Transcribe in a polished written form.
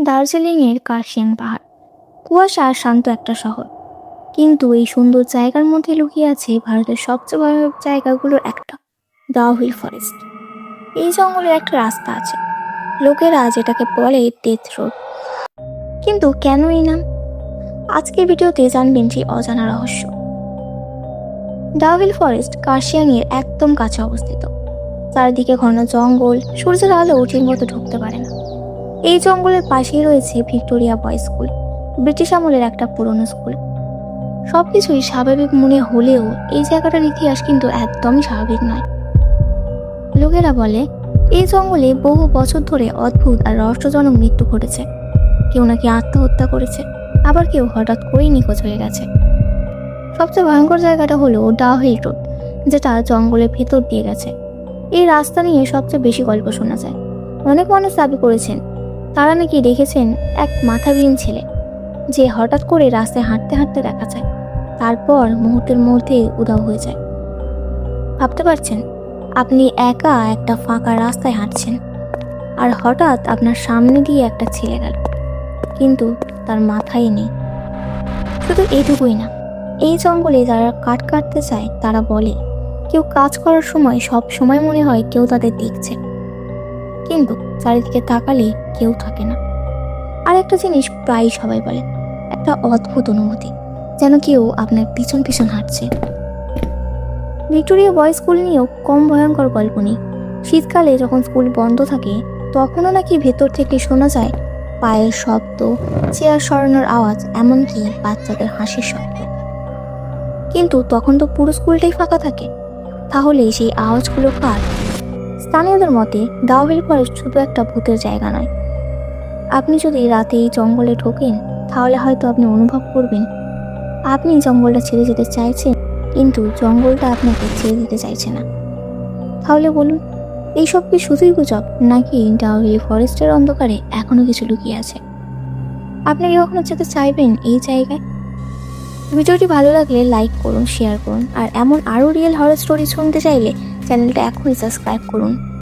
দার্জিলিংয়ের কার্শিয়াং পাহাড়, কুয়াশা আর শান্ত একটা শহর। কিন্তু এই সুন্দর জায়গার মধ্যে লুকিয়ে আছে ভারতের সবচেয়ে ভয়ানক জায়গাগুলোর একটা, ডাউহিল ফরেস্ট। এই জঙ্গলের একটা রাস্তা আছে, লোকেরা যেটাকে বলে ডেথ রোড। কিন্তু কেন এই নাম? আজকের ভিডিওতে জানবেন সেই অজানা রহস্য। ডাউহিল ফরেস্ট কার্শিয়াংয়ের একদম কাছে অবস্থিত। চারদিকে ঘন জঙ্গল, সূর্যের আলো ঠিকমতো ঢুকতে পারে না। এই জঙ্গলের পাশেই রয়েছে ভিক্টোরিয়া বয়েজ স্কুল, ব্রিটিশ আমলের একটা পুরনো স্কুল। সবকিছুই স্বাভাবিক মনে হলেও এই জায়গাটার ইতিহাস কিন্তু একদমই স্বাভাবিক নয়। লোকেরা বলে এই জঙ্গলে বহু বছর ধরে অদ্ভুত আর রহস্যজনক মৃত্যু ঘটেছে। কেউ নাকি আত্মহত্যা করেছে, আবার কেউ হঠাৎ করেই নিখোঁজ হয়ে গেছে। সবচেয়ে ভয়ঙ্কর জায়গাটা হলো ডাউহিল রোড, যেটা জঙ্গলের ভেতর দিয়ে গেছে। এই রাস্তা নিয়ে সবচেয়ে বেশি গল্প শোনা যায়। অনেক মানুষ দাবি করেছেন তারা নাকি দেখেছেন এক মাথাবিহীন ছেলে, যে হঠাৎ করে রাস্তায় হাঁটতে হাঁটতে দেখা যায়, তারপর মুহূর্তের মধ্যে উধাও হয়ে যায়। ভাবতে পারছেন, আপনি একা একটা ফাঁকা রাস্তায় হাঁটছেন, আর হঠাৎ আপনার সামনে দিয়ে একটা ছেলে গেল, কিন্তু তার মাথায় নেই। শুধু এইটুকুই না, এই জঙ্গলে যারা কাঠ কাটতে চায় তারা বলে কেউ কাজ করার সময় সব সময় মনে হয় কেউ তাদের দেখছে, কিন্তু চারিদিকে তাকালে কেউ থাকে না। আর একটা জিনিস প্রায় সবাই বলে, একটা অদ্ভুত অনুভূতি, যেন কেউ আপনার পিছন পিছন হাঁটছে। ভিক্টোরিয়া বয়েজ স্কুল নিয়েও কম ভয়ঙ্কর গল্প নেই। শীতকালে যখন স্কুল বন্ধ থাকে, তখনও নাকি ভেতর থেকে শোনা যায় পায়ের শব্দ, চেয়ার সরানোর আওয়াজ, এমনকি বাচ্চাদের হাসির শব্দ। কিন্তু তখন তো পুরো স্কুলটাই ফাঁকা থাকে, তাহলে সেই আওয়াজগুলো কার? স্থানীয়দের মতে ডাউহিল ফরেস্ট শুধু একটা ভূতের জায়গা নয়। আপনি যদি রাতে এই জঙ্গলে ঢোকেন, তাহলে হয়তো আপনি অনুভব করবেন আপনি জঙ্গলটা ছেড়ে যেতে চাইছেন, কিন্তু জঙ্গলটা আপনাকে ছেড়ে দিতে চাইছে না। তাহলে বলুন, এইসব কি শুধুই গুজব, নাকি ডাউহিল ফরেস্টের অন্ধকারে এখনো কিছু লুকিয়ে আছে? আপনি কি কখনো যেতে চাইবেন এই জায়গায়? ভিডিওটি ভালো লাগলে লাইক করুন, শেয়ার করুন, আর এমন আরও রিয়েল হরর স্টোরি শুনতে চাইলে চ্যানেলটা এখনই সাবস্ক্রাইব করুন।